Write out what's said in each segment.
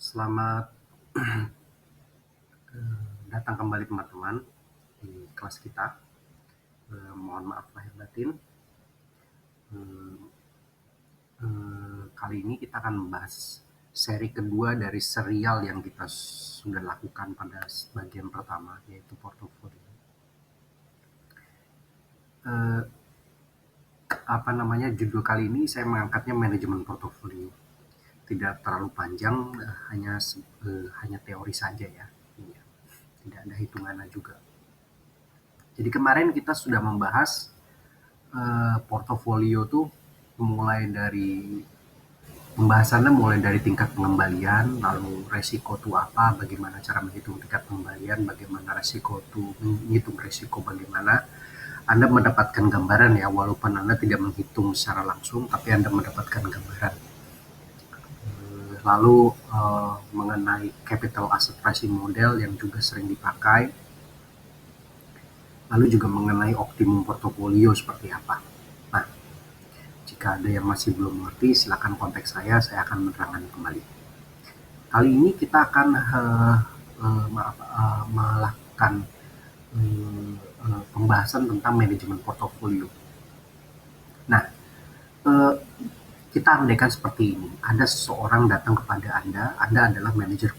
Selamat datang kembali teman-teman di kelas kita. Mohon maaf lahir batin. Kali ini kita akan membahas seri kedua dari serial yang kita sudah lakukan pada bagian pertama, yaitu portofolio. Judul kali ini saya mengangkatnya manajemen portofolio. Tidak terlalu panjang, hanya teori saja ya. Tidak ada hitungannya juga. Jadi kemarin kita sudah membahas portofolio tuh pembahasannya mulai dari tingkat pengembalian, lalu resiko itu apa, bagaimana cara menghitung tingkat pengembalian, bagaimana resiko itu menghitung resiko, bagaimana Anda mendapatkan gambaran ya, walaupun Anda tidak menghitung secara langsung, tapi Anda mendapatkan gambaran. Lalu mengenai capital asset pricing model yang juga sering dipakai, lalu juga mengenai optimum portofolio seperti apa. Nah, jika ada yang masih belum mengerti, silakan kontak saya akan menerangkan kembali. Kali ini kita akan melakukan pembahasan tentang manajemen portofolio. Nah, kita andaikan seperti ini, ada seseorang datang kepada Anda adalah manajer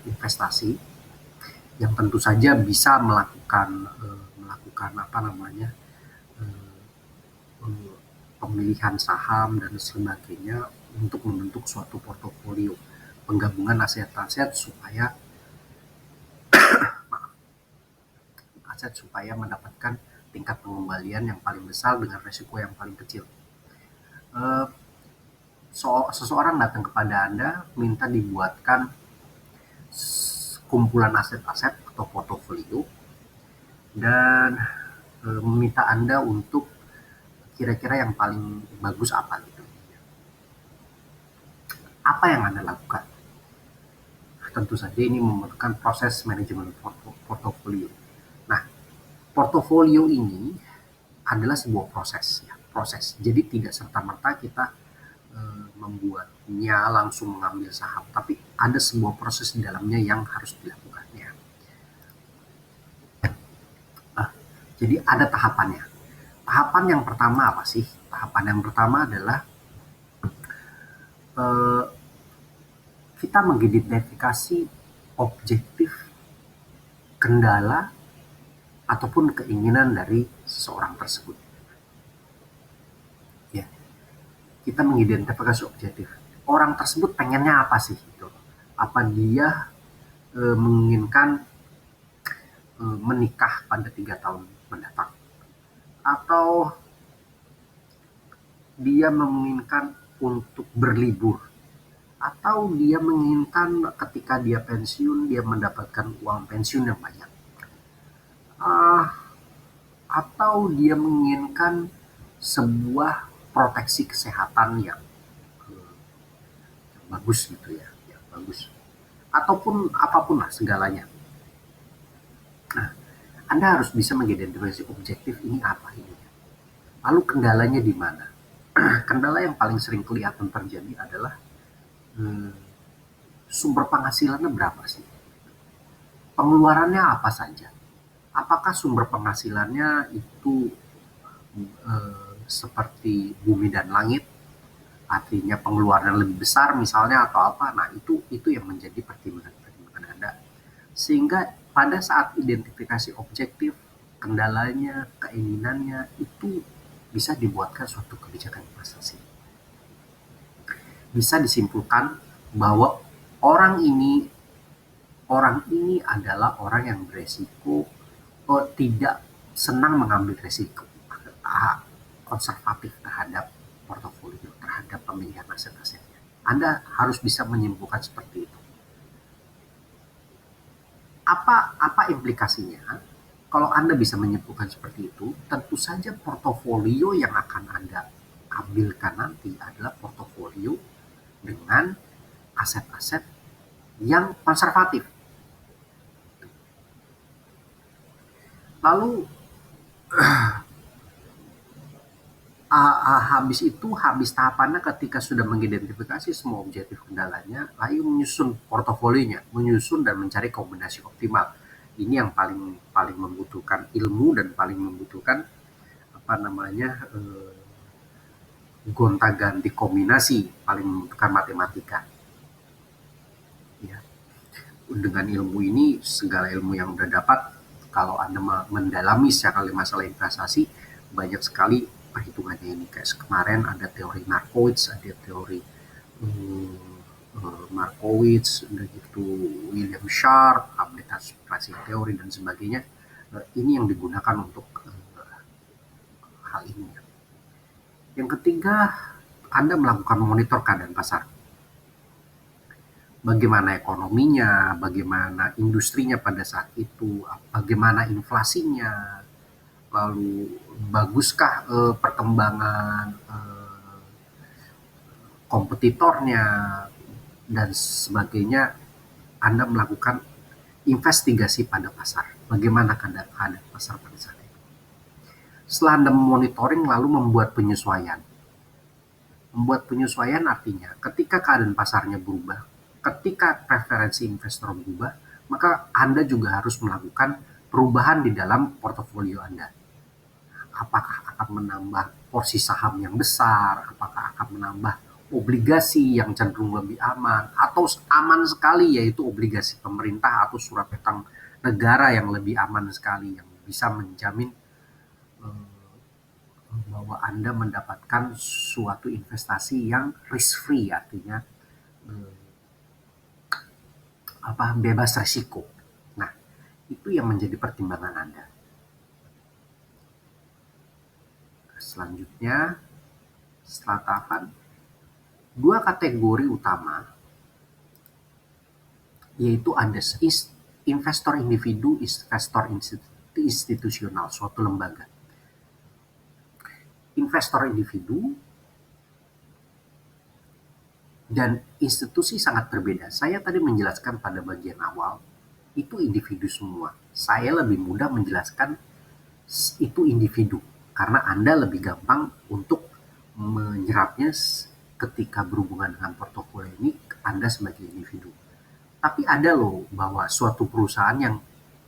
investasi yang tentu saja bisa melakukan pemilihan saham dan sebagainya untuk membentuk suatu portofolio penggabungan aset-aset supaya mendapatkan tingkat pengembalian yang paling besar dengan resiko yang paling kecil. Seseorang datang kepada Anda minta dibuatkan kumpulan aset-aset atau portofolio dan meminta Anda untuk kira-kira yang paling bagus apa gitu. Apa yang Anda lakukan? Tentu saja ini memerlukan proses manajemen portofolio. Nah, portofolio ini adalah sebuah proses. Jadi tidak serta-merta kita membuatnya langsung mengambil saham, tapi ada sebuah proses di dalamnya yang harus dilakukannya. Jadi ada tahapannya. Tahapan yang pertama apa sih? Tahapan yang pertama adalah kita mengidentifikasi objektif, kendala, ataupun keinginan dari seseorang tersebut. Ya, kita mengidentifikasi objektif. Orang tersebut pengennya apa sih? Gitu. Apa dia menginginkan menikah pada 3 tahun mendatang? Atau dia menginginkan untuk berlibur? Atau dia menginginkan ketika dia pensiun, dia mendapatkan uang pensiun yang banyak? Atau dia menginginkan sebuah proteksi kesehatan yang bagus gitu ya, yang bagus. Ataupun apapun lah segalanya. Nah, Anda harus bisa mengidentifikasi objektif ini apa ini. Lalu kendalanya di mana? Kendala yang paling sering kelihatan terjadi adalah sumber penghasilannya berapa sih? Pengeluarannya apa saja? Apakah sumber penghasilannya itu seperti bumi dan langit? Artinya pengeluaran lebih besar misalnya atau apa? Nah, itu yang menjadi pertimbangan Anda. Sehingga pada saat identifikasi objektif, kendalanya, keinginannya, itu bisa dibuatkan suatu kebijakan investasi. Bisa disimpulkan bahwa orang ini adalah orang yang beresiko, tidak senang mengambil resiko, konservatif terhadap portofolio, terhadap pemilihan aset-asetnya. Anda harus bisa menyimpulkan seperti itu. Apa implikasinya? Kalau Anda bisa menyimpulkan seperti itu, tentu saja portofolio yang akan Anda ambilkan nanti adalah portofolio dengan aset-aset yang konservatif. Lalu habis tahapannya ketika sudah mengidentifikasi semua objektif kendalanya, lalu menyusun portofolionya, menyusun dan mencari kombinasi optimal. Ini yang paling paling membutuhkan ilmu dan paling membutuhkan apa namanya gonta-ganti kombinasi, paling membutuhkan matematika. Ya. Dengan ilmu ini, segala ilmu yang udah dapat, kalau Anda mendalami secara masalah investasi, banyak sekali perhitungannya ini. Kayak kemarin ada teori Markowitz, ada teori Markowitz, udah gitu William Sharp, aplikasi pricing teori dan sebagainya. Ini yang digunakan untuk hal ini. Yang ketiga, Anda melakukan monitor keadaan pasar. Bagaimana ekonominya, bagaimana industrinya pada saat itu, bagaimana inflasinya, lalu baguskah perkembangan kompetitornya, dan sebagainya. Anda melakukan investigasi pada pasar. Bagaimana keadaan pasar pada saat itu. Setelah Anda memonitoring, lalu membuat penyesuaian. Membuat penyesuaian artinya ketika keadaan pasarnya berubah, ketika preferensi investor berubah, maka Anda juga harus melakukan perubahan di dalam portofolio Anda. Apakah akan menambah porsi saham yang besar, apakah akan menambah obligasi yang cenderung lebih aman, atau aman sekali yaitu obligasi pemerintah atau surat utang negara yang lebih aman sekali, yang bisa menjamin bahwa Anda mendapatkan suatu investasi yang risk free, artinya bebas resiko. Nah, itu yang menjadi pertimbangan Anda. Selanjutnya, setelah tahapan, dua kategori utama, yaitu ada investor individu, investor institusional, suatu lembaga. Investor individu dan institusi sangat berbeda. Saya tadi menjelaskan pada bagian awal, itu individu semua. Saya lebih mudah menjelaskan itu individu, karena Anda lebih gampang untuk menyerapnya ketika berhubungan dengan portofolio ini, Anda sebagai individu. Tapi ada loh bahwa suatu perusahaan yang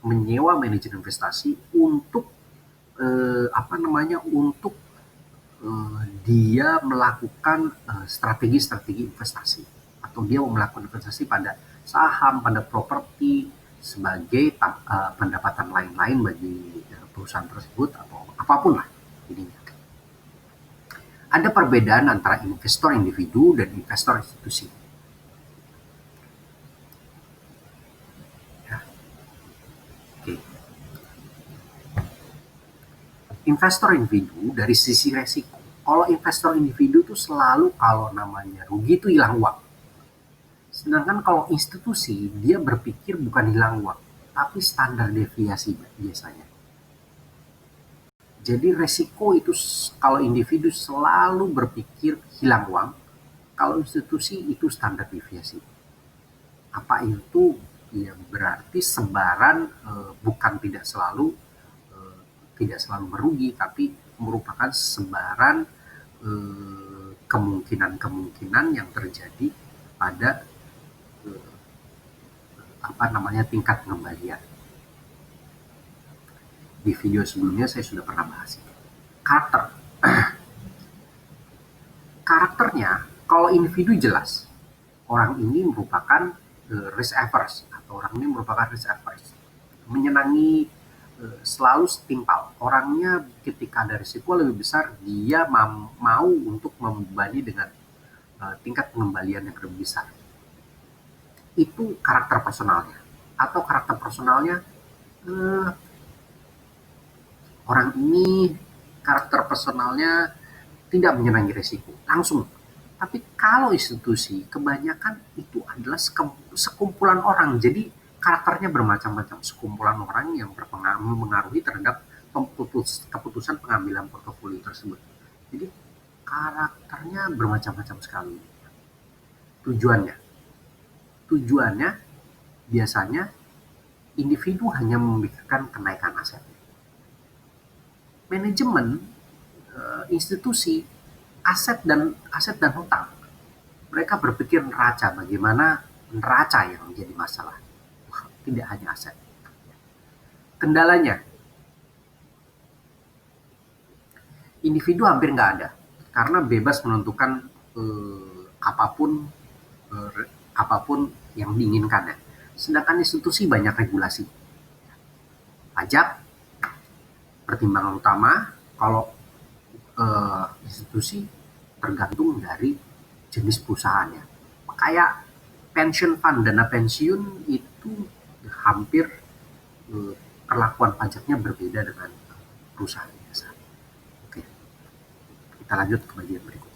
menyewa manajer investasi untuk untuk dia melakukan strategi-strategi investasi, atau dia mau melakukan investasi pada saham, pada properti sebagai pendapatan lain-lain bagi perusahaan tersebut, atau apapun lah ininya. Ada perbedaan antara investor individu dan investor institusi. Ya. Oke. Investor individu dari sisi resiko. Kalau investor individu itu selalu kalau namanya rugi itu hilang uang. Sedangkan kalau institusi, dia berpikir bukan hilang uang, tapi standar deviasi biasanya. Jadi resiko itu kalau individu selalu berpikir hilang uang, kalau institusi itu standar deviasi. Apa itu? Ya berarti sebaran bukan tidak selalu merugi, tapi merupakan sebaran kemungkinan-kemungkinan yang terjadi pada tingkat pengembalian. Di video sebelumnya saya sudah pernah bahas itu. Karakternya, kalau individu jelas, orang ini merupakan risk averse, atau orang ini merupakan risk averse, menyenangi selalu setimpal. Orangnya ketika ada risiko lebih besar, dia mau untuk membebani dengan tingkat pengembalian yang lebih besar. Itu karakter personalnya. Atau karakter personalnya, orang ini karakter personalnya tidak menyenangi risiko, langsung. Tapi kalau institusi, kebanyakan itu adalah sekumpulan orang. Jadi karakternya bermacam-macam. Sekumpulan orang yang mempengaruhi terhadap keputusan pengambilan portofolio tersebut. Jadi karakternya bermacam-macam sekali. Tujuannya biasanya individu hanya memikirkan kenaikan aset. Manajemen institusi aset dan hutang. Mereka berpikir neraca, bagaimana neraca yang menjadi masalah, tidak hanya aset. Kendalanya, individu hampir nggak ada, karena bebas menentukan apapun apapun yang diinginkannya. Sedangkan institusi banyak regulasi. Pajak, pertimbangan utama. Kalau institusi tergantung dari jenis perusahaannya. Kayak pension fund, dana pensiun itu hampir perlakuan pajaknya berbeda dengan perusahaan biasa. Oke, kita lanjut ke bagian berikutnya.